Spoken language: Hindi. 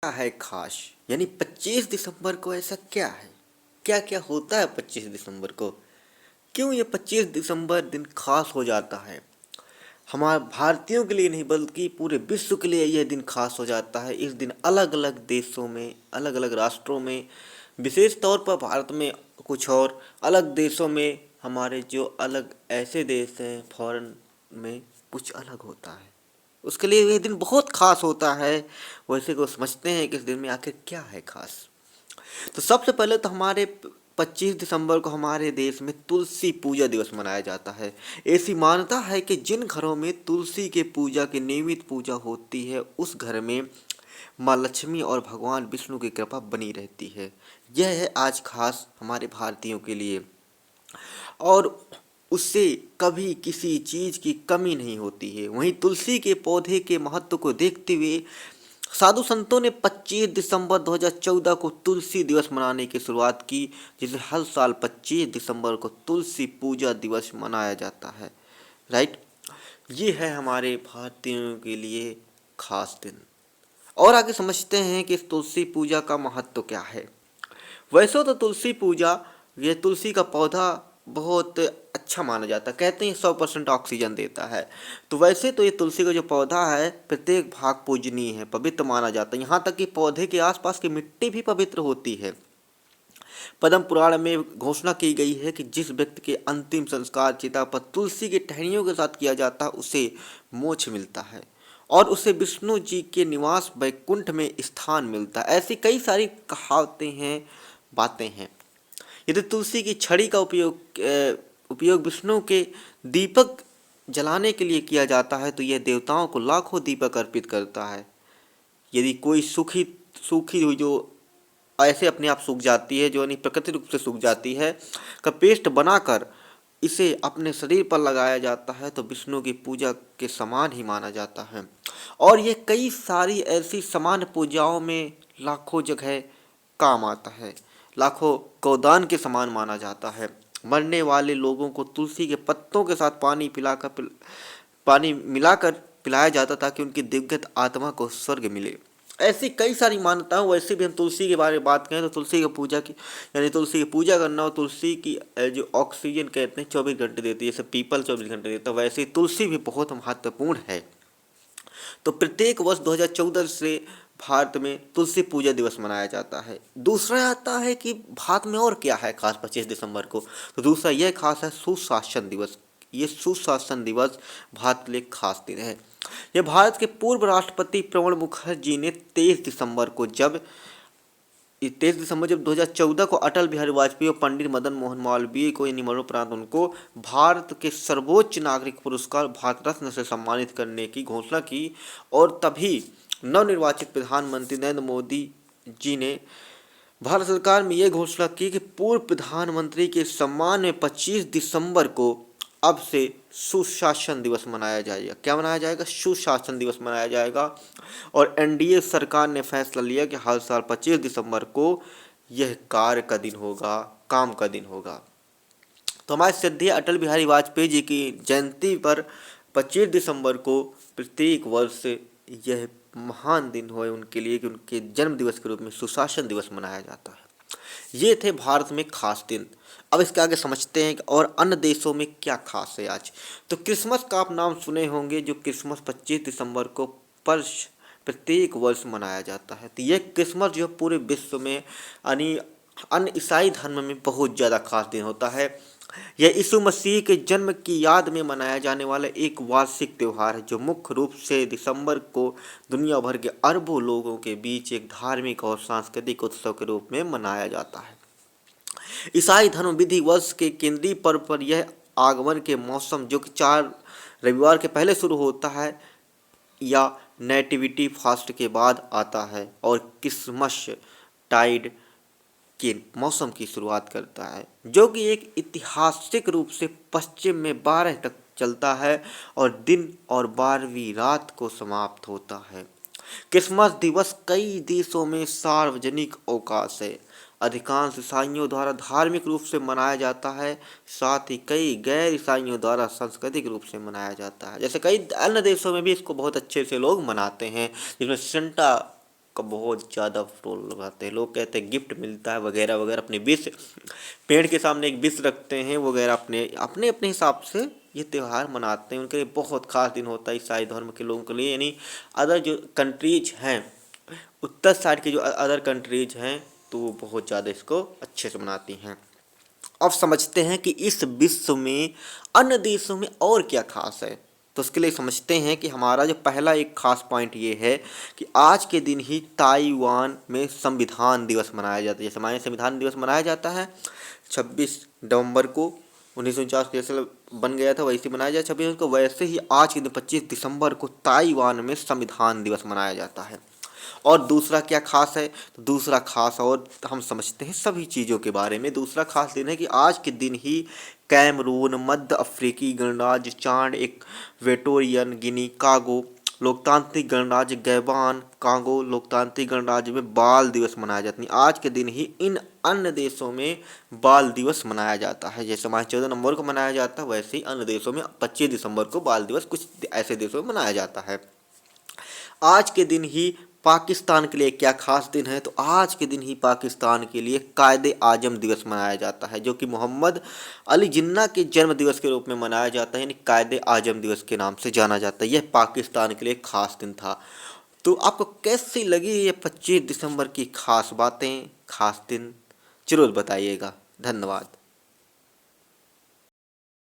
क्या है खास? यानी 25 दिसंबर को ऐसा क्या है? क्या क्या होता है 25 दिसंबर को? क्यों ये 25 दिसंबर दिन खास हो जाता है? हमारे भारतीयों के लिए नहीं बल्कि पूरे विश्व के लिए यह दिन खास हो जाता है। इस दिन अलग अलग देशों में, अलग अलग राष्ट्रों में, विशेष तौर पर भारत में कुछ और अलग देशों में, हमारे जो अलग ऐसे देश हैं फॉरेन में, कुछ अलग होता है। उसके लिए यह दिन बहुत खास होता है। वैसे को समझते हैं कि इस दिन में आखिर क्या है खास। तो सबसे पहले तो हमारे 25 दिसंबर को हमारे देश में तुलसी पूजा दिवस मनाया जाता है। ऐसी मान्यता है कि जिन घरों में तुलसी के पूजा की नियमित पूजा होती है उस घर में माँ लक्ष्मी और भगवान विष्णु की कृपा बनी रहती है। यह है आज खास हमारे भारतीयों के लिए। और उससे कभी किसी चीज की कमी नहीं होती है। वहीं तुलसी के पौधे के महत्व को देखते हुए साधु संतों ने 25 दिसंबर 2014 को तुलसी दिवस मनाने की शुरुआत की, जिसे हर साल 25 दिसंबर को तुलसी पूजा दिवस मनाया जाता है। राइट, ये है हमारे भारतीयों के लिए खास दिन। और आगे समझते हैं कि इस तुलसी पूजा का महत्व क्या है। वैसे तो तुलसी पूजा, ये तुलसी का पौधा बहुत अच्छा माना जाता है। कहते हैं 100% ऑक्सीजन देता है। तो वैसे तो ये तुलसी का जो पौधा है प्रत्येक भाग पूजनीय है, पवित्र माना जाता है। यहाँ तक कि पौधे के आसपास की मिट्टी भी पवित्र होती है। पद्म पुराण में घोषणा की गई है कि जिस व्यक्ति के अंतिम संस्कार चिता पर तुलसी की टहनियों के साथ किया जाता है उसे मोक्ष मिलता है और उसे विष्णु जी के निवास वैकुंठ में स्थान मिलता है। ऐसी कई सारी कहावतें हैं, बातें हैं। यदि तुलसी की छड़ी का उपयोग विष्णु के दीपक जलाने के लिए किया जाता है तो यह देवताओं को लाखों दीपक अर्पित करता है। यदि कोई सूखी सूखी हुई जो ऐसे अपने आप सूख जाती है, जो यानी प्रकृति रूप से सूख जाती है, का पेस्ट बनाकर इसे अपने शरीर पर लगाया जाता है तो विष्णु की पूजा के समान ही माना जाता है। और ये कई सारी ऐसी समान पूजाओं में लाखों जगह काम आता है। लाखों गोदान के समान माना जाता है। मरने वाले लोगों को तुलसी के पत्तों के साथ पानी मिलाकर पिलाया जाता ताकि उनकी दिव्यत आत्मा को स्वर्ग मिले। ऐसी कई सारी मान्यताओं। वैसे भी हम तुलसी के बारे में बात करें तो तुलसी की पूजा की, यानी तुलसी की पूजा करना, और तुलसी की जो ऑक्सीजन कहते हैं 24 घंटे देती है, जैसे पीपल 24 घंटे देता है, वैसे ही तुलसी भी बहुत महत्वपूर्ण है। तो प्रत्येक वर्ष 2014 से भारत में तुलसी पूजा दिवस मनाया जाता है। दूसरा आता है कि भारत में और क्या है खास 25 दिसंबर को। तो दूसरा यह खास है सुशासन दिवस। ये सुशासन दिवस भारत के लिए खास दिन है। यह भारत के पूर्व राष्ट्रपति प्रणब मुखर्जी ने 23 दिसंबर जब 2014 को अटल बिहारी वाजपेयी और पंडित मदन मोहन मालवीय को यानी मरणोपरांत उनको भारत के सर्वोच्च नागरिक पुरस्कार भारत रत्न से सम्मानित करने की घोषणा की। और तभी नवनिर्वाचित प्रधानमंत्री नरेंद्र मोदी जी ने भारत सरकार में यह घोषणा की कि पूर्व प्रधानमंत्री के सम्मान में 25 दिसंबर को अब से सुशासन दिवस मनाया जाएगा। क्या मनाया जाएगा? सुशासन दिवस मनाया जाएगा। और एनडीए सरकार ने फैसला लिया कि हर साल 25 दिसंबर को यह कार्य का दिन होगा, काम का दिन होगा। तो हमारे श्रद्धेय अटल बिहारी वाजपेयी जी की जयंती पर 25 दिसंबर को प्रत्येक वर्ष यह महान दिन हो उनके लिए कि उनके जन्म दिवस के रूप में सुशासन दिवस मनाया जाता है। ये थे भारत में खास दिन। अब इसके आगे समझते हैं कि और अन्य देशों में क्या खास है आज। तो क्रिसमस का आप नाम सुने होंगे, जो क्रिसमस 25 दिसंबर को वर्ष प्रत्येक वर्ष मनाया जाता है। तो यह क्रिसमस जो पूरे विश्व में यानी अन्य ईसाई धर्म में बहुत ज़्यादा खास दिन होता है। यह यीशु मसीह के जन्म की याद में मनाया जाने वाला एक वार्षिक त्यौहार है जो मुख्य रूप से दिसंबर को दुनिया भर के अरबों लोगों के बीच एक धार्मिक और सांस्कृतिक उत्सव के रूप में मनाया जाता है। ईसाई धर्म विधि वर्ष के केंद्रीय पर्व पर यह आगमन के मौसम जो कि 4 रविवार के पहले शुरू होता है या नेटिविटी फास्ट के बाद आता है और क्रिसमस टाइड के मौसम की शुरुआत करता है, जो कि एक ऐतिहासिक रूप से पश्चिम में 12 तक चलता है और दिन और 12वीं रात को समाप्त होता है। क्रिसमस दिवस कई देशों में सार्वजनिक अवकाश है। अधिकांश ईसाइयों द्वारा धार्मिक रूप से मनाया जाता है, साथ ही कई गैर ईसाइयों द्वारा सांस्कृतिक रूप से मनाया जाता है। जैसे कई अन्य देशों में भी इसको बहुत अच्छे से लोग मनाते हैं, जिसमें सेंटा का बहुत ज़्यादा रोल लगाते हैं। लोग कहते हैं गिफ्ट मिलता है वगैरह वगैरह, अपनी विश पेड़ के सामने एक विश रखते हैं वगैरह, अपने अपने अपने हिसाब से ये त्यौहार मनाते हैं। उनके लिए बहुत खास दिन होता है ईसाई धर्म के लोगों के लिए। यानी अदर जो कंट्रीज हैं, उत्तर साइड की जो अदर कंट्रीज हैं, तो वो बहुत ज़्यादा इसको अच्छे से मनाती हैं। अब समझते हैं कि इस विश्व में अन्य देशों में और क्या खास है। तो उसके लिए समझते हैं कि हमारा जो पहला एक खास पॉइंट ये है कि आज के दिन ही ताइवान में संविधान दिवस मनाया जाता है। जैसे हमारे संविधान दिवस मनाया जाता है 26 नवंबर को, 1949 जैसे बन गया था वैसे मनाया जाए 26 को, वैसे ही आज के दिन 25 दिसंबर को ताइवान में संविधान दिवस मनाया जाता है। और दूसरा क्या खास है, तो दूसरा खास और हम समझते हैं सभी चीज़ों के बारे में। दूसरा खास दिन है कि आज के दिन ही कैमरून, मध्य अफ्रीकी गणराज्य चाड, एक वेटोरियन गिनी, कांगो लोकतांत्रिक गणराज्य, गैबान, कांगो लोकतांत्रिक गणराज्य में बाल दिवस मनाया जाता है। आज के दिन ही इन अन्य देशों में बाल दिवस मनाया जाता है। जैसे हमारे 14 नवंबर को मनाया जाता है, वैसे ही अन्य देशों में 25 दिसंबर को बाल दिवस कुछ ऐसे देशों में मनाया जाता है। आज के दिन ही पाकिस्तान के लिए क्या खास दिन है, तो आज के दिन ही पाकिस्तान के लिए कायदे आजम दिवस मनाया जाता है, जो कि मोहम्मद अली जिन्ना के जन्म दिवस के रूप में मनाया जाता है, यानी कायदे आजम दिवस के नाम से जाना जाता है। यह पाकिस्तान के लिए खास दिन था। तो आपको कैसी लगी ये 25 दिसंबर की खास बातें, खास दिन, जरूर बताइएगा। धन्यवाद।